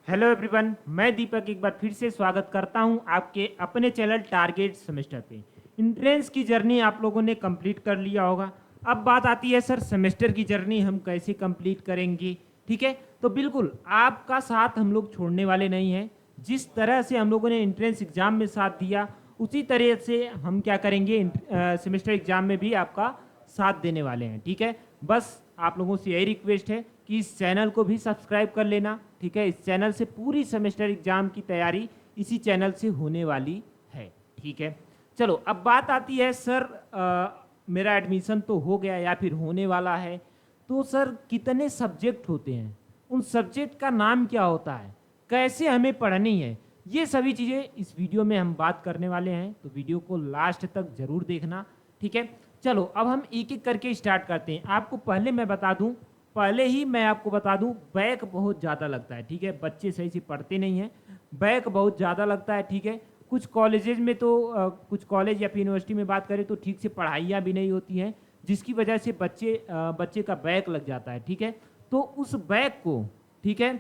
Hello everyone, मैं दीपक एक बार फिर से स्वागत करता हूं आपके अपने चैनल टारगेट सेमेस्टर पे। इंट्रेंस की जर्नी आप लोगों ने कंप्लीट कर लिया होगा। अब बात आती है सर सेमेस्टर की जर्नी हम कैसे कंप्लीट करेंगे। ठीक है, तो बिल्कुल आपका साथ हम लोग छोड़ने वाले नहीं हैं। जिस तरह से हम लोगों ने इंट्रेंस एग्जाम में साथ दिया उसी तरह से हम क्या करेंगे सेमेस्टर एग्जाम में भी आपका साथ देने वाले हैं। ठीक है, बस आप लोगों से यही रिक्वेस्ट है कि इस चैनल को भी सब्सक्राइब कर लेना। ठीक है, इस चैनल से पूरी सेमेस्टर एग्जाम की तैयारी इसी चैनल से होने वाली है। ठीक है, चलो अब बात आती है सर मेरा एडमिशन तो हो गया या फिर होने वाला है, तो सर कितने सब्जेक्ट होते हैं, उन सब्जेक्ट का नाम क्या होता है, कैसे हमें पढ़नी है, ये सभी चीज़ें इस वीडियो में हम बात करने वाले हैं। तो वीडियो को लास्ट तक जरूर देखना। ठीक है, चलो अब हम एक एक करके स्टार्ट करते हैं। आपको पहले ही मैं आपको बता दूं, बैक बहुत ज़्यादा लगता है। ठीक है, बच्चे सही से पढ़ते नहीं हैं, बैक बहुत ज़्यादा लगता है। ठीक है, कुछ कॉलेजेस में तो कुछ कॉलेज या फिर यूनिवर्सिटी में बात करें तो ठीक से पढ़ाइयाँ भी नहीं होती हैं, जिसकी वजह से बच्चे का बैक लग जाता है। ठीक है, तो उस बैक को ठीक है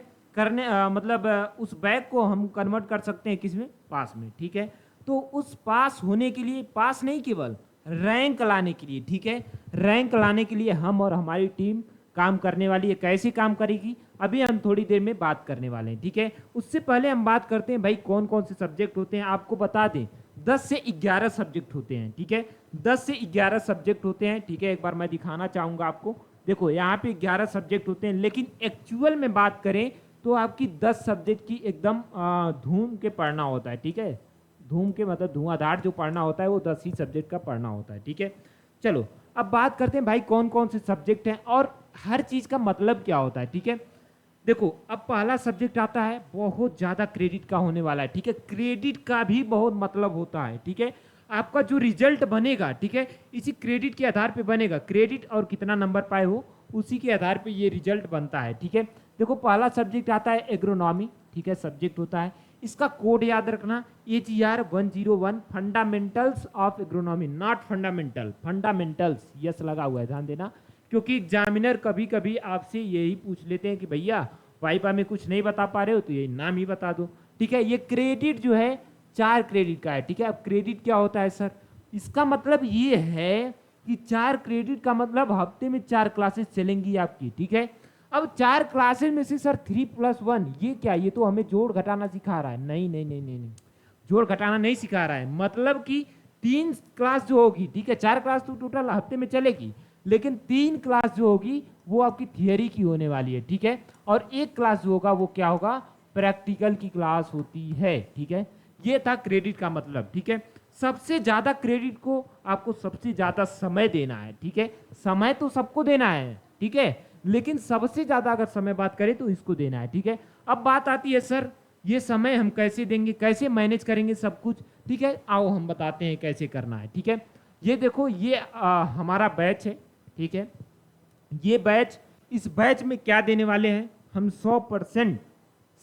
उस बैक को हम कन्वर्ट कर सकते हैं किसमें, पास में। ठीक है, तो उस पास होने के लिए, पास नहीं केवल रैंक लाने के लिए, ठीक है, रैंक लाने के लिए हम और हमारी टीम काम करने वाली है। कैसे काम करेगी अभी हम थोड़ी देर में बात करने वाले हैं। ठीक है, उससे पहले हम बात करते हैं भाई कौन कौन से सब्जेक्ट होते हैं। आपको बता दें 10 से 11 सब्जेक्ट होते हैं। ठीक है, 10 से 11 सब्जेक्ट होते हैं। ठीक है, एक बार मैं दिखाना चाहूंगा आपको। देखो यहाँ पे 11 सब्जेक्ट होते हैं, लेकिन एक्चुअल में बात करें तो आपकी 10 सब्जेक्ट की एकदम धूम के पढ़ना होता है। ठीक है, धूम के मतलब धुआंधार जो पढ़ना होता है वो 10 ही सब्जेक्ट का पढ़ना होता है। ठीक है, चलो अब बात करते हैं भाई कौन कौन से सब्जेक्ट हैं और हर चीज का मतलब क्या होता है। ठीक है, देखो अब पहला सब्जेक्ट आता है, बहुत ज्यादा क्रेडिट का होने वाला है। ठीक है, क्रेडिट का भी बहुत मतलब होता है। ठीक है, आपका जो रिजल्ट बनेगा, ठीक है, इसी क्रेडिट के आधार पे बनेगा। क्रेडिट और कितना नंबर पाए हो उसी के आधार पे ये रिजल्ट बनता है। ठीक है, देखो पहला सब्जेक्ट आता है एग्रोनॉमी। ठीक है, सब्जेक्ट होता है, इसका कोड याद रखना HER 101, fundamentals of agronomy, not fundamental, fundamentals yes लगा हुआ है, ध्यान देना। क्योंकि एग्जामिनर कभी कभी आपसे यही पूछ लेते हैं कि भैया वाइपा में कुछ नहीं बता पा रहे हो तो ये नाम ही बता दो। ठीक है, ये क्रेडिट जो है 4 क्रेडिट का है। ठीक है, अब क्रेडिट क्या होता है सर, इसका मतलब ये है कि 4 क्रेडिट का मतलब हफ्ते में 4 क्लासेस चलेंगी आपकी। ठीक है, अब 4 क्लासेस में से सर 3+1 ये क्या, ये तो हमें जोड़ घटाना सिखा रहा है। नहीं नहीं नहीं नहीं नहीं, जोड़ घटाना नहीं सिखा रहा है, मतलब कि 3 क्लास जो होगी, ठीक है, 4 क्लास तो टोटल हफ्ते में चलेगी, लेकिन 3 क्लास जो होगी वो आपकी थियरी की होने वाली है। ठीक है, और एक क्लास जो होगा वो क्या होगा, प्रैक्टिकल की क्लास होती है। ठीक है, ये था क्रेडिट का मतलब। ठीक है, सबसे ज्यादा क्रेडिट को आपको सबसे ज्यादा समय देना है। ठीक है, समय तो सबको देना है, ठीक है, लेकिन सबसे ज्यादा अगर समय बात करें तो इसको देना है। ठीक है, अब बात आती है सर ये समय हम कैसे देंगे, कैसे मैनेज करेंगे सब कुछ। ठीक है, आओ हम बताते हैं कैसे करना है। ठीक है, ये देखो ये हमारा बैच है। ठीक है, ये बैच, इस बैच में क्या देने वाले हैं हम, 100%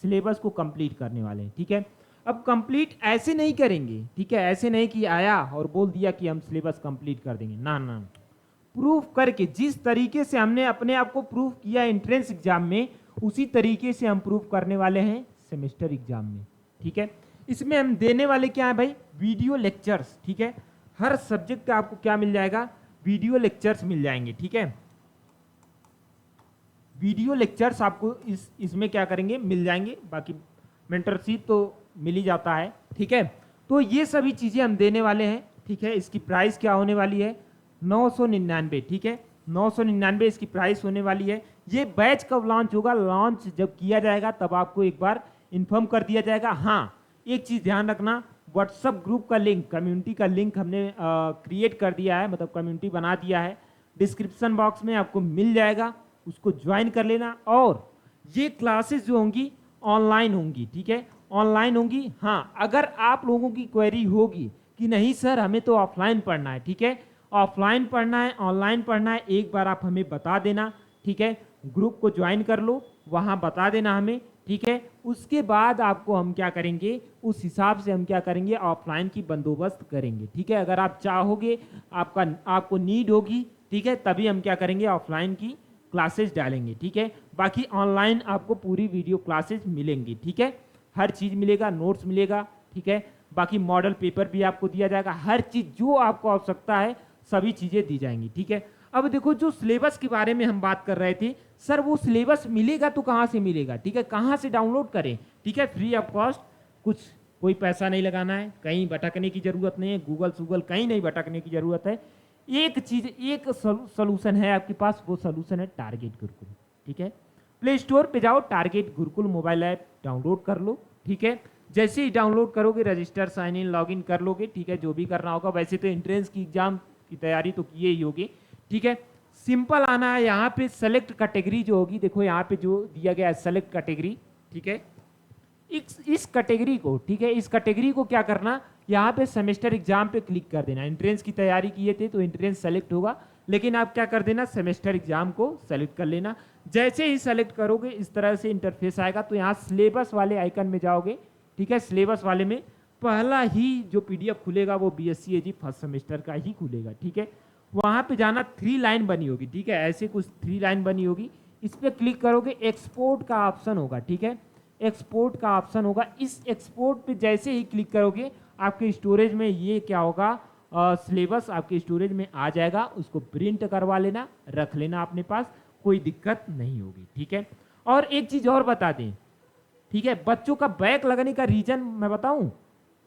सिलेबस को कंप्लीट करने वाले हैं। ठीक है, अब कंप्लीट ऐसे नहीं करेंगे। ठीक है, ऐसे नहीं कि आया और बोल दिया कि हम सिलेबस कंप्लीट कर देंगे, ना ना, प्रूफ करके, जिस तरीके से हमने अपने आप को प्रूफ किया एंट्रेंस एग्जाम में उसी तरीके से हम प्रूफ करने वाले हैं सेमेस्टर एग्जाम में। ठीक है, इसमें हम देने वाले क्या है भाई, वीडियो लेक्चर्स। ठीक है, हर सब्जेक्ट का आपको क्या मिल जाएगा, वीडियो लेक्चर्स मिल जाएंगे। ठीक है, वीडियो लेक्चर्स आपको इसमें क्या करेंगे, मिल जाएंगे। बाकी मेंटरशिप तो मिल ही जाता है। ठीक है, तो ये सभी चीजें हम देने वाले हैं। ठीक है, इसकी प्राइस क्या होने वाली है, 999। ठीक है, 999 इसकी प्राइस होने वाली है। ये बैच कब लॉन्च होगा, लॉन्च जब किया जाएगा तब आपको एक बार इन्फॉर्म कर दिया जाएगा। हाँ, एक चीज ध्यान रखना, व्हाट्सएप ग्रुप का लिंक, कम्युनिटी का लिंक हमने क्रिएट कर दिया है, मतलब कम्युनिटी बना दिया है, डिस्क्रिप्शन बॉक्स में आपको मिल जाएगा, उसको ज्वाइन कर लेना। और ये क्लासेस जो होंगी ऑनलाइन होंगी। ठीक है, ऑनलाइन होंगी। हाँ, अगर आप लोगों की क्वेरी होगी कि नहीं सर हमें तो ऑफलाइन पढ़ना है, ठीक है, ऑफलाइन पढ़ना है, ऑनलाइन पढ़ना है, एक बार आप हमें बता देना। ठीक है, ग्रुप को ज्वाइन कर लो, वहाँ बता देना हमें। ठीक है, उसके बाद आपको हम क्या करेंगे, उस हिसाब से हम क्या करेंगे, ऑफलाइन की बंदोबस्त करेंगे। ठीक है, अगर आप चाहोगे, आपको नीड होगी, ठीक है, तभी हम क्या करेंगे, ऑफलाइन की क्लासेस डालेंगे, ठीक है। बाकी ऑनलाइन आपको पूरी वीडियो क्लासेस मिलेंगी, ठीक है। हर चीज़ मिलेगा, नोट्स मिलेगा, ठीक है। बाकी मॉडल पेपर भी आपको दिया जाएगा, हर चीज़ जो आपको आवश्यकता है सभी चीज़ें दी जाएंगी, ठीक है। अब देखो जो सिलेबस के बारे में हम बात कर रहे थे सर, वो सिलेबस मिलेगा तो कहाँ से मिलेगा, ठीक है, कहाँ से डाउनलोड करें, ठीक है, फ्री ऑफ कॉस्ट, कुछ कोई पैसा नहीं लगाना है, कहीं भटकने की जरूरत नहीं है, गूगल कहीं नहीं भटकने की जरूरत है। एक चीज, एक सोल्यूशन है आपके पास, वो सोल्यूशन है टारगेट गुरुकुल, ठीक है। प्ले स्टोर पे जाओ, target Gurukul mobile app download कर लो, ठीक है। जैसे ही डाउनलोड करोगे register sign in log in कर लोगे, ठीक है, जो भी करना होगा। वैसे तो एंट्रेंस की एग्जाम की तैयारी तो किए ही होगी, ठीक है। सिंपल आना है, यहाँ पे सेलेक्ट कैटेगरी जो होगी, देखो यहाँ पे जो दिया गया है सेलेक्ट कैटेगरी, ठीक है। इस कैटेगरी को, ठीक है, इस कैटेगरी को क्या करना, यहाँ पे सेमेस्टर एग्जाम पे क्लिक कर देना। एंट्रेंस की तैयारी किए थे तो एंट्रेंस सेलेक्ट होगा, लेकिन आप क्या कर देना, सेमेस्टर एग्जाम को सेलेक्ट कर लेना। जैसे ही सेलेक्ट करोगे इस तरह से इंटरफेस आएगा, तो यहाँ सिलेबस वाले आइकन में जाओगे, ठीक है। सिलेबस वाले में पहला ही जो पीडीएफ खुलेगा वो बीएससी एजी फर्स्ट सेमेस्टर का ही खुलेगा, ठीक है। वहाँ पे जाना, 3 लाइन बनी होगी, ठीक है, ऐसे कुछ 3 लाइन बनी होगी। इस पर क्लिक करोगे, एक्सपोर्ट का ऑप्शन होगा, ठीक है, एक्सपोर्ट का ऑप्शन होगा। इस एक्सपोर्ट पे जैसे ही क्लिक करोगे आपके स्टोरेज में ये क्या होगा, सिलेबस आपके स्टोरेज में आ जाएगा। उसको प्रिंट करवा लेना, रख लेना अपने पास, कोई दिक्कत नहीं होगी, ठीक है। और एक चीज़ और बता दें, ठीक है, बच्चों का बैक लगने का रीजन मैं बताऊं,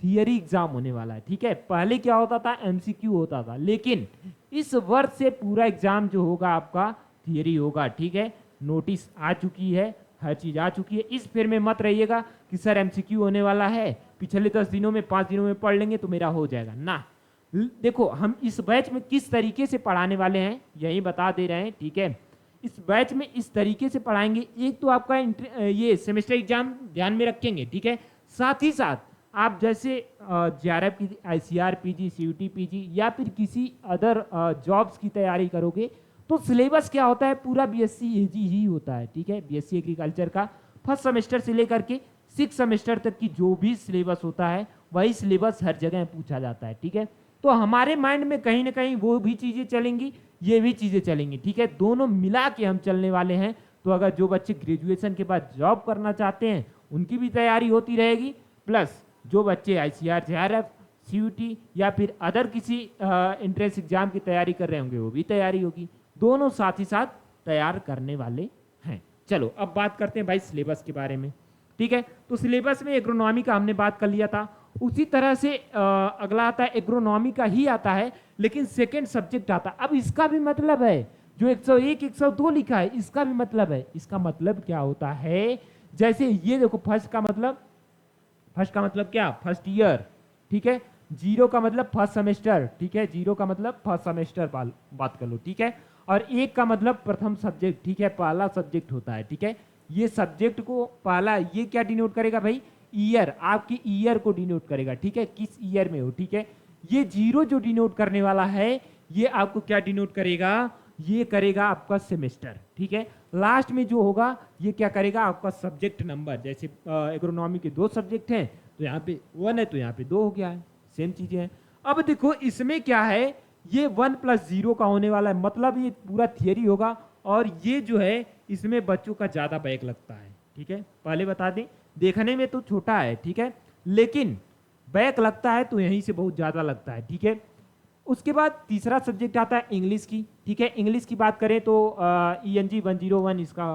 थियरी एग्जाम होने वाला है, ठीक है। पहले क्या होता था, एमसीक्यू होता था, लेकिन इस वर्ष से पूरा एग्जाम जो होगा आपका थियरी होगा, ठीक है। नोटिस आ चुकी है, हर चीज़ आ चुकी है। इस फेर में मत रहिएगा कि सर एमसीक्यू होने वाला है, पिछले 10 दिनों में 5 दिनों में पढ़ लेंगे तो मेरा हो जाएगा ना। देखो हम इस बैच में किस तरीके से पढ़ाने वाले हैं यही बता दे रहे हैं, ठीक है। इस बैच में इस तरीके से पढ़ाएंगे, एक तो आपका ये सेमेस्टर एग्जाम ध्यान में रखेंगे, ठीक है। साथ ही साथ आप जैसे जेआरएफ की, आईसीआर पीजी, सीयूटी पीजी या फिर किसी अदर जॉब्स की तैयारी करोगे तो सिलेबस क्या होता है, पूरा बीएससी एजी ही होता है, ठीक है। बीएससी एग्रीकल्चर का फर्स्ट सेमेस्टर से लेकर के 6 सेमेस्टर तक की जो भी सिलेबस होता है वही सिलेबस हर जगह पूछा जाता है, ठीक है। तो हमारे माइंड में कहीं ना कहीं वो भी चीज़ें चलेंगी, ये भी चीज़ें चलेंगी, ठीक है। दोनों मिला के हम चलने वाले हैं। तो अगर जो बच्चे ग्रेजुएशन के बाद जॉब करना चाहते हैं उनकी भी तैयारी होती रहेगी, प्लस जो बच्चे आईसीआर, जेआरएफ, सीयूटी या फिर अदर किसी एंट्रेंस एग्जाम की तैयारी कर रहे होंगे वो भी तैयारी होगी। दोनों साथ ही साथ तैयार करने वाले हैं। चलो अब बात करते हैं भाई सिलेबस के बारे में, ठीक है। तो सिलेबस में एग्रोनॉमी का हमने बात कर लिया था, उसी तरह से अगला आता है एग्रोनॉमी का ही आता है, लेकिन सेकंड सब्जेक्ट आता है। अब इसका भी मतलब है, जो 101, 102 लिखा है इसका भी मतलब है। इसका मतलब क्या होता है, जैसे ये देखो फर्स्ट का मतलब क्या, फर्स्ट ईयर, ठीक है। 0 का मतलब फर्स्ट सेमेस्टर, ठीक है, 0 का मतलब फर्स्ट सेमेस्टर बात कर लो, ठीक है। और 1 का मतलब प्रथम सब्जेक्ट, ठीक है, पहला सब्जेक्ट होता है, ठीक है। ये सब्जेक्ट को पहला, ये क्या डिनोट करेगा भाई, ईयर, आपकी ईयर को डिनोट करेगा, ठीक है, किस ईयर में हो, ठीक है। ये 0 जो डिनोट करने वाला है ये आपको क्या डिनोट करेगा, ये करेगा आपका सेमेस्टर, ठीक है। लास्ट में जो होगा ये क्या करेगा, आपका सब्जेक्ट नंबर। जैसे एग्रोनॉमी के 2 सब्जेक्ट हैं तो यहाँ पे 1 है तो यहाँ पे 2 हो गया है, सेम चीजें हैं। अब देखो इसमें क्या है, ये 1 + 0 का होने वाला है, मतलब ये पूरा थियरी होगा। और ये जो है इसमें बच्चों का ज़्यादा बैक लगता है, ठीक है। पहले बता दें, देखने में तो छोटा है, ठीक है, लेकिन बैक लगता है तो यहीं से बहुत ज़्यादा लगता है, ठीक है। उसके बाद तीसरा सब्जेक्ट आता है इंग्लिश की, ठीक है। इंग्लिश की बात करें तो ENG 101 इसका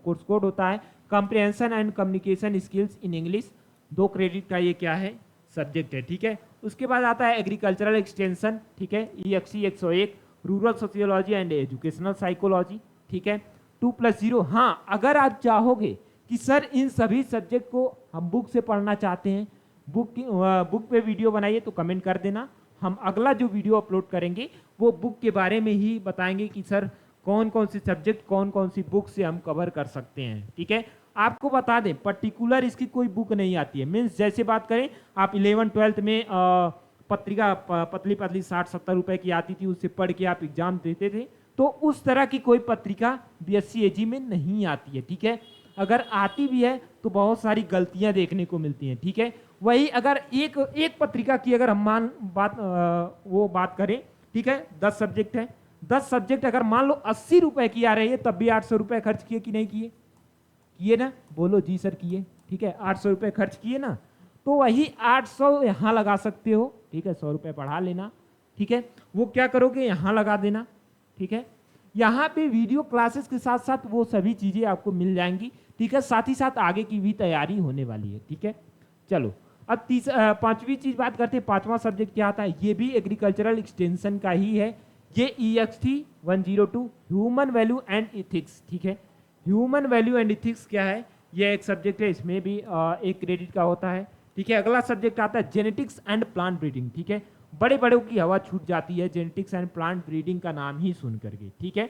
कोर्स कोड होता है, comprehension and communication skills in English. 2 credit का ये क्या है, सब्जेक्ट है, ठीक है। उसके बाद आता है एग्रीकल्चरल एक्सटेंशन, ठीक है, EXE 101, rural sociology and educational psychology, ठीक है। 2 + 0। हाँ, अगर आप चाहोगे कि सर इन सभी सब्जेक्ट को हम बुक से पढ़ना चाहते हैं, बुक पे वीडियो बनाइए तो कमेंट कर देना। हम अगला जो वीडियो अपलोड करेंगे वो बुक के बारे में ही बताएंगे कि सर कौन कौन से सब्जेक्ट कौन कौन सी बुक से हम कवर कर सकते हैं, ठीक है। आपको बता दें पर्टिकुलर इसकी कोई बुक नहीं आती है, मीन्स जैसे बात करें आप 11th 12th में पत्रिका पतली पतली 60-70 रुपए की आती थी, उससे पढ़ के आप एग्जाम देते थे, तो उस तरह की कोई पत्रिका BSc AG में नहीं आती है, ठीक है। अगर आती भी है तो बहुत सारी गलतियां देखने को मिलती हैं, ठीक है। वही अगर एक पत्रिका की अगर हम बात करें, ठीक है, 10 सब्जेक्ट है, 10 सब्जेक्ट अगर मान लो 80 रुपए की आ रही है तब भी 800 रुपए खर्च किए कि नहीं किए? किए ना? बोलो जी सर किए। ठीक है, 800 रुपए खर्च किए ना, तो वही 800 यहां लगा सकते हो। ठीक है, 100 रुपए बढ़ा लेना। ठीक है, वो क्या करोगे, यहां लगा देना। ठीक है, यहाँ पे वीडियो क्लासेस के साथ साथ वो सभी चीजें आपको मिल जाएंगी। ठीक है, साथ ही साथ आगे की भी तैयारी होने वाली है। ठीक है, चलो अब पांचवी चीज बात करते हैं। पांचवा सब्जेक्ट क्या आता है? ये भी एग्रीकल्चरल एक्सटेंशन का ही है। ये EXT 102 human value and ethics. ठीक है, ह्यूमन वैल्यू एंड इथिक्स क्या है? ये एक सब्जेक्ट है, इसमें भी एक क्रेडिट का होता है। ठीक है, अगला सब्जेक्ट आता है जेनेटिक्स एंड प्लांट ब्रीडिंग। ठीक है, बड़े बड़ों की हवा छूट जाती है जेनेटिक्स एंड प्लांट ब्रीडिंग का नाम ही सुन करके। ठीक है,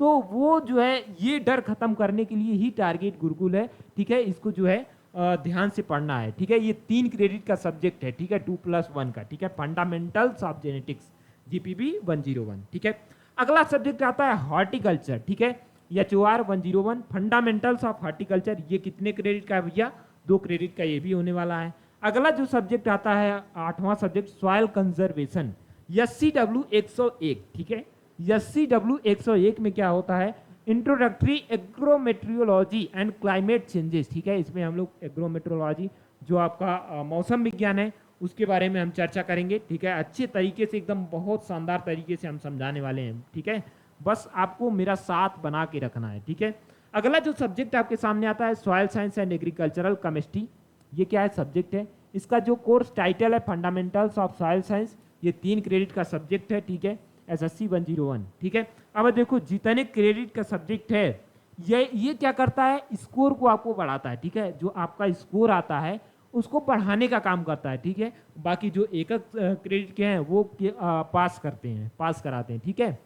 तो वो जो है ये डर खत्म करने के लिए ही टारगेट गुरुकुल है। ठीक है, इसको जो है ध्यान से पढ़ना है। ठीक है, ये 3 क्रेडिट का सब्जेक्ट है। ठीक है, 2+1 का। ठीक है, फंडामेंटल्स ऑफ जेनेटिक्स GPB 101। ठीक है, अगला सब्जेक्ट आता है हॉर्टिकल्चर। ठीक है, HOR 101 फंडामेंटल्स ऑफ हॉर्टिकल्चर। ये कितने क्रेडिट का है भैया? 2 क्रेडिट का ये भी होने वाला है। अगला जो सब्जेक्ट आता है 8वां सब्जेक्ट सॉइल कंजर्वेशन SCW 101। ठीक है, SCW 101 में क्या होता है? Introductory agrometeorology and climate changes. ठीक है, इसमें हम लोग एग्रोमेट्रोलॉजी जो आपका मौसम विज्ञान है उसके बारे में हम चर्चा करेंगे। ठीक है, अच्छे तरीके से एकदम बहुत शानदार तरीके से हम समझाने वाले हैं। ठीक है, बस आपको मेरा साथ बना के रखना है। ठीक है, अगला जो सब्जेक्ट आपके सामने आता है soil science and agricultural chemistry. ये क्या है? सब्जेक्ट है। इसका जो कोर्स टाइटल है फंडामेंटल्स ऑफ सॉइल साइंस। ये 3 क्रेडिट का सब्जेक्ट है। ठीक है, SSC 101। ठीक है, अब देखो जितने क्रेडिट का सब्जेक्ट है ये क्या करता है? स्कोर को आपको बढ़ाता है। ठीक है, जो आपका स्कोर आता है उसको बढ़ाने का काम करता है। ठीक है, बाकी जो एक क्रेडिट के हैं वो पास करते हैं, पास कराते हैं। ठीक है,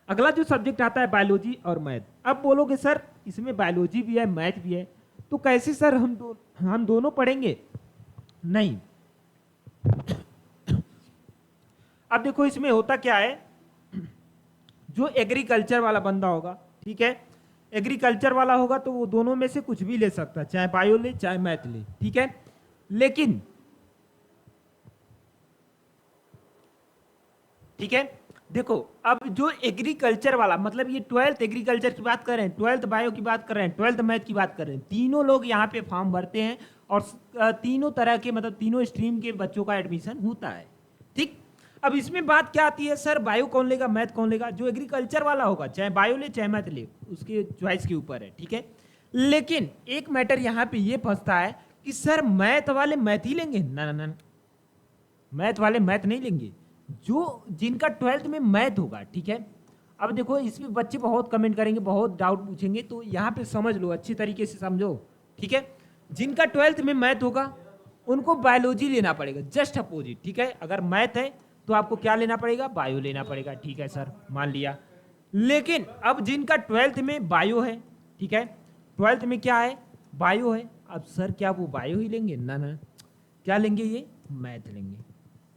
अगला जो सब्जेक्ट आता है बायोलॉजी और मैथ। अब बोलोगे सर इसमें बायोलॉजी भी है मैथ भी है, तो कैसे सर हम दोनों पढ़ेंगे? नहीं, अब देखो इसमें होता क्या है, जो एग्रीकल्चर वाला बंदा होगा, ठीक है, एग्रीकल्चर वाला होगा तो वो दोनों में से कुछ भी ले सकता है, चाहे बायो ले चाहे मैथ ले। ठीक है, लेकिन ठीक है, देखो अब जो एग्रीकल्चर वाला मतलब ये 12th एग्रीकल्चर की बात कर रहे हैं, 12th बायो की बात कर रहे हैं, 12th मैथ की बात कर रहे हैं, तीनों लोग यहाँ पे फॉर्म भरते हैं और तीनों तरह के मतलब तीनों स्ट्रीम के बच्चों का एडमिशन होता है। ठीक, अब इसमें बात क्या आती है, सर बायो कौन लेगा मैथ कौन लेगा? जो एग्रीकल्चर वाला होगा चाहे बायो ले चाहे मैथ ले, उसके चॉइस के ऊपर है। ठीक है, लेकिन एक मैटर यहाँ पे ये फंसता है कि सर मैथ वाले मैथ ही लेंगे? ना ना ना, मैथ वाले मैथ नहीं लेंगे, जो जिनका 12th में मैथ होगा। ठीक है, अब देखो इसमें बच्चे बहुत कमेंट करेंगे, बहुत डाउट पूछेंगे, तो यहाँ पे समझ लो, अच्छी तरीके से समझो। ठीक है, जिनका 12th में मैथ होगा उनको बायोलॉजी लेना पड़ेगा, जस्ट अपोजिट। ठीक है, अगर मैथ है तो आपको क्या लेना पड़ेगा? बायो लेना पड़ेगा। ठीक है सर, मान लिया। लेकिन अब जिनका 12th में बायो है, ठीक है, 12th में क्या है? बायो है, अब सर क्या वो बायो ही लेंगे? ना ना, क्या लेंगे? ये मैथ लेंगे।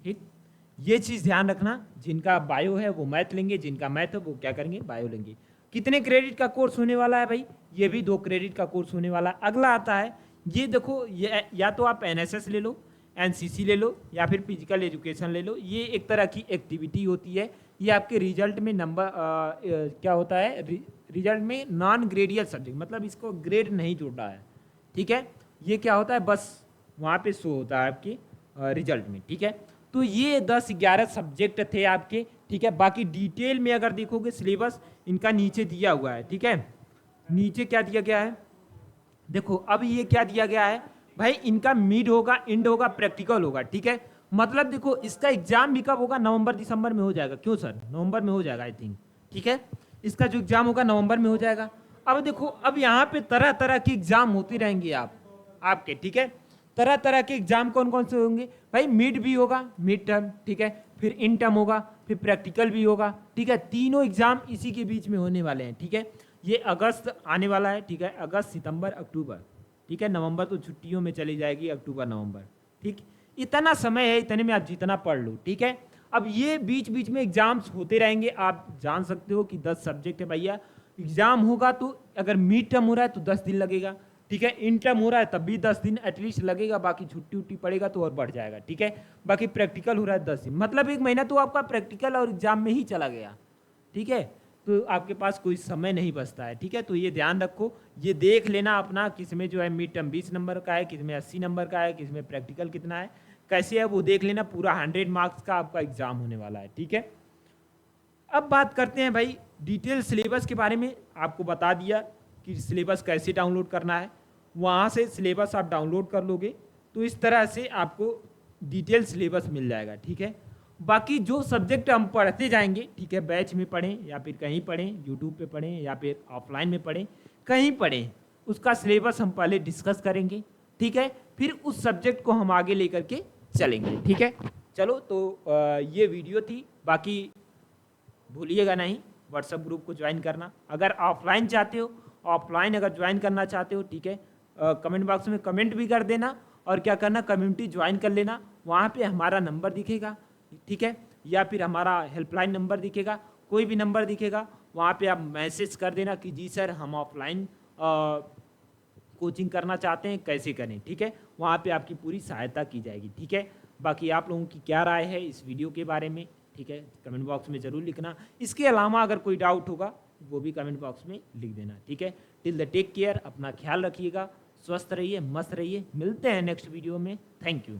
ठीक, ये चीज ध्यान रखना, जिनका बायो है वो मैथ लेंगे, जिनका मैथ है वो क्या करेंगे? बायो लेंगे। कितने क्रेडिट का कोर्स होने वाला है भाई? ये भी 2 क्रेडिट का कोर्स होने वाला है। अगला आता है, ये देखो, ये या तो आप NSS ले लो, NCC ले लो, या फिर फिजिकल एजुकेशन ले लो। ये एक तरह की एक्टिविटी होती है, ये आपके रिजल्ट में नंबर क्या होता है, रिजल्ट में नॉन ग्रेडियल सब्जेक्ट, मतलब इसको ग्रेड नहीं जोड़ा है। ठीक है, ये क्या होता है, बस वहाँ पे शो होता है आपके रिजल्ट में। ठीक है, तो ये 10-11 सब्जेक्ट थे आपके। ठीक है, बाकी डिटेल में अगर देखोगे सिलेबस इनका नीचे दिया हुआ है। ठीक है, नीचे क्या दिया गया है देखो, अब ये क्या दिया गया है भाई, इनका मिड होगा, एंड होगा, प्रैक्टिकल होगा। ठीक है, मतलब देखो इसका एग्जाम भी कब होगा? नवंबर दिसंबर में हो जाएगा। क्यों सर? नवंबर में हो जाएगा आई थिंक। ठीक है, इसका जो एग्जाम होगा नवंबर में हो जाएगा। अब देखो, अब यहाँ पे तरह तरह के एग्जाम होते रहेंगे आपके। ठीक है, तरह तरह के एग्जाम कौन कौन से होंगे भाई? मिड भी होगा, मिड टर्म, ठीक है, फिर इन टर्म होगा, फिर प्रैक्टिकल भी होगा। ठीक है, तीनों एग्जाम इसी के बीच में होने वाले हैं। ठीक है, ये अगस्त आने वाला है। ठीक है, अगस्त सितंबर अक्टूबर। ठीक है, नवंबर तो छुट्टियों में चली जाएगी, अक्टूबर नवंबर। ठीक, इतना समय है, इतने में आप जितना पढ़ लो। ठीक है, अब ये बीच बीच में एग्जाम्स होते रहेंगे। आप जान सकते हो कि 10 सब्जेक्ट है भैया, एग्जाम होगा तो अगर मिड टर्म हो रहा है तो 10 दिन लगेगा, ठीक है। इन टर्म हो रहा है तब भी 10 दिन एटलीस्ट लगेगा, बाकी छुट्टी उट्टी पड़ेगा तो और बढ़ जाएगा, ठीक है। बाकी प्रैक्टिकल हो रहा है 10 दिन, मतलब 1 महीना तो आपका प्रैक्टिकल और एग्जाम में ही चला गया, ठीक है। तो आपके पास कोई समय नहीं बचता है, ठीक है। तो ये ध्यान रखो, ये देख लेना अपना, किसमें जो है मिड टर्म 20 नंबर का है, किसमें 80 नंबर का है, किसमें प्रैक्टिकल कितना है, कैसे है वो देख लेना। पूरा 100 मार्क्स का आपका एग्जाम होने वाला है, ठीक है। अब बात करते हैं भाई डिटेल सिलेबस के बारे में। आपको बता दिया कि सिलेबस कैसे डाउनलोड करना है, वहाँ से सिलेबस आप डाउनलोड कर लोगे तो इस तरह से आपको डिटेल सिलेबस मिल जाएगा, ठीक है। बाकी जो सब्जेक्ट हम पढ़ते जाएंगे, ठीक है, बैच में पढ़ें या फिर कहीं पढ़ें, यूट्यूब पे पढ़ें या फिर ऑफलाइन में पढ़ें, कहीं पढ़ें, उसका सिलेबस हम पहले डिस्कस करेंगे, ठीक है। फिर उस सब्जेक्ट को हम आगे लेकर के चलेंगे, ठीक है। चलो तो ये वीडियो थी। बाकी भूलिएगा नहीं व्हाट्सएप ग्रुप को ज्वाइन करना। अगर ऑफलाइन चाहते हो, ऑफलाइन अगर ज्वाइन करना चाहते हो, ठीक है, कमेंट बॉक्स में कमेंट भी कर देना और क्या करना, कम्युनिटी ज्वाइन कर लेना। वहाँ पे हमारा नंबर दिखेगा, ठीक है, या फिर हमारा हेल्पलाइन नंबर दिखेगा, कोई भी नंबर दिखेगा, वहाँ पे आप मैसेज कर देना कि जी सर हम ऑफलाइन कोचिंग करना चाहते हैं, कैसे करें, ठीक है। वहाँ पे आपकी पूरी सहायता की जाएगी, ठीक है। बाकी आप लोगों की क्या राय है इस वीडियो के बारे में, ठीक है, कमेंट बॉक्स में ज़रूर लिखना। इसके अलावा अगर कोई डाउट होगा वो भी कमेंट बॉक्स में लिख देना, ठीक है। टिल द टेक केयर, अपना ख्याल रखिएगा, स्वस्थ रहिए, मस्त रहिए, मिलते हैं नेक्स्ट वीडियो में। Thank you.